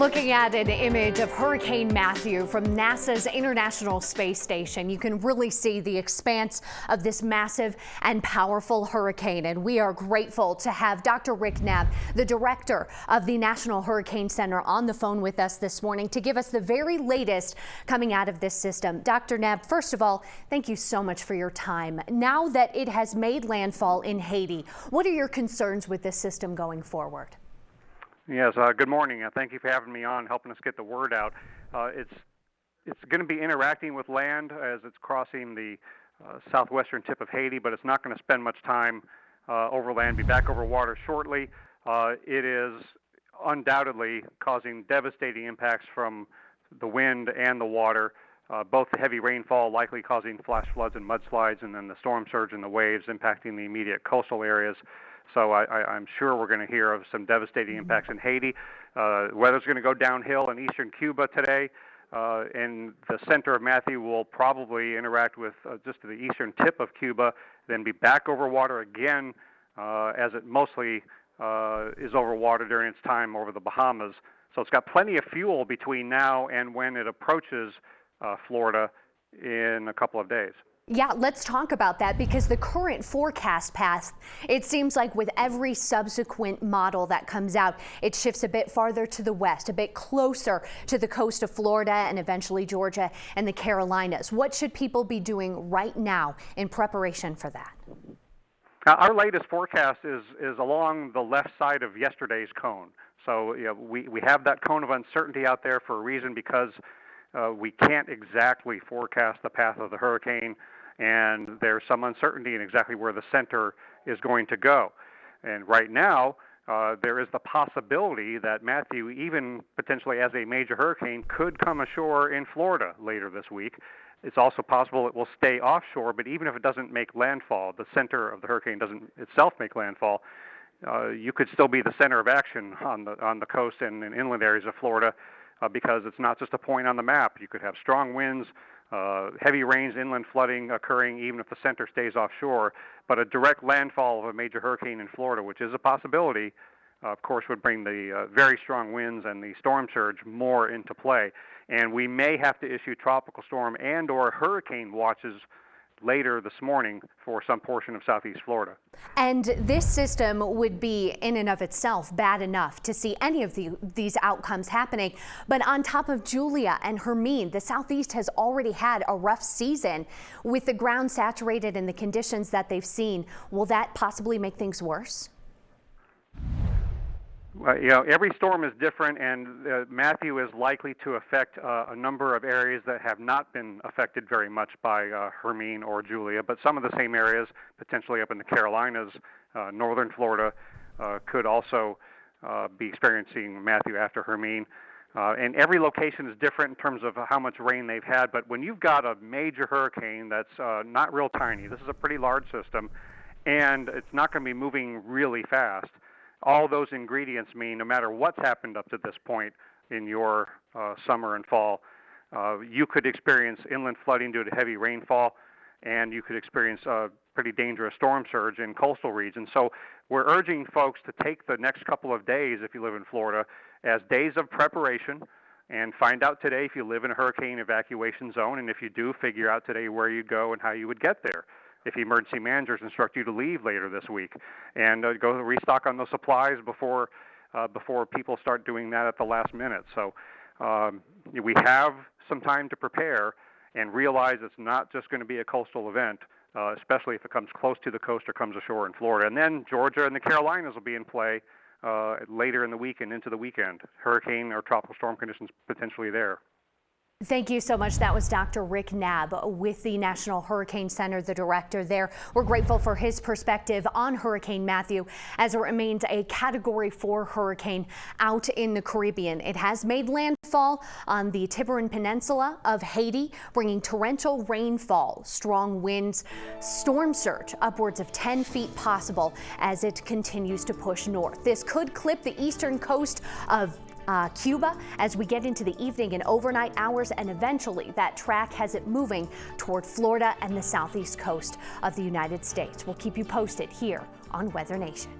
Looking at an image of Hurricane Matthew from NASA's International Space Station, you can really see the expanse of this massive and powerful hurricane. And we are grateful to have Dr. Rick Knabb, the director of the National Hurricane Center, on the phone with us this morning to give us the very latest coming out of this system. Dr. Knabb, first of all, thank you so much for your time. Now that it has made landfall in Haiti, what are your concerns with this system going forward? Yes, good morning. Thank you for having me on, helping us get the word out. It's going to be interacting with land as it's crossing the southwestern tip of Haiti, but it's not going to spend much time over land, be back over water shortly. It is undoubtedly causing devastating impacts from the wind and the water, both the heavy rainfall likely causing flash floods and mudslides, and then the storm surge and the waves impacting the immediate coastal areas. So I'm sure we're going to hear of some devastating impacts in Haiti. Weather's going to go downhill in eastern Cuba today, and the center of Matthew will probably interact with just the eastern tip of Cuba, then be back over water again as it mostly is over water during its time over the Bahamas. So it's got plenty of fuel between now and when it approaches Florida in a couple of days. Yeah, let's talk about that, because the current forecast path, it seems like with every subsequent model that comes out, it shifts a bit farther to the west, a bit closer to the coast of Florida and eventually Georgia and the Carolinas. What should people be doing right now in preparation for that? Our latest forecast is along the left side of yesterday's cone. So we have that cone of uncertainty out there for a reason, because we can't exactly forecast the path of the hurricane, and there's some uncertainty in exactly where the center is going to go. And right now, there is the possibility that Matthew, even potentially as a major hurricane, could come ashore in Florida later this week. It's also possible it will stay offshore, but even if it doesn't make landfall, the center of the hurricane doesn't itself make landfall, you could still be the center of action on the coast and in inland areas of Florida, because it's not just a point on the map. You could have strong winds, heavy rains, inland flooding occurring even if the center stays offshore. But a direct landfall of a major hurricane in Florida, which is a possibility, of course, would bring the very strong winds and the storm surge more into play. And we may have to issue tropical storm and or hurricane watches later this morning for some portion of southeast Florida. And this system would be in and of itself bad enough to see any of these outcomes happening. But on top of Julia and Hermine, the southeast has already had a rough season with the ground saturated in the conditions that they've seen. Will that possibly make things worse? Every storm is different, and Matthew is likely to affect a number of areas that have not been affected very much by Hermine or Julia, but some of the same areas, potentially up in the Carolinas, northern Florida, could also be experiencing Matthew after Hermine. And every location is different in terms of how much rain they've had, but when you've got a major hurricane that's not real tiny, this is a pretty large system, and it's not going to be moving really fast, all those ingredients mean no matter what's happened up to this point in your summer and fall, you could experience inland flooding due to heavy rainfall, and you could experience a pretty dangerous storm surge in coastal regions. So we're urging folks to take the next couple of days, if you live in Florida, as days of preparation, and find out today if you live in a hurricane evacuation zone, and if you do, figure out today where you go and how you would get there. If emergency managers instruct you to leave later this week, and go restock on those supplies before people start doing that at the last minute. So we have some time to prepare and realize it's not just going to be a coastal event, especially if it comes close to the coast or comes ashore in Florida. And then Georgia and the Carolinas will be in play later in the week and into the weekend. Hurricane or tropical storm conditions potentially there. Thank you so much. That was Dr. Rick Knabb with the National Hurricane Center, the director there. We're grateful for his perspective on Hurricane Matthew as it remains a Category 4 hurricane out in the Caribbean. It has made landfall on the Tiburon Peninsula of Haiti, bringing torrential rainfall, strong winds, storm surge, upwards of 10 feet possible as it continues to push north. This could clip the eastern coast of Cuba as we get into the evening and overnight hours, and eventually that track has it moving toward Florida and the southeast coast of the United States. We'll keep you posted here on Weather Nation.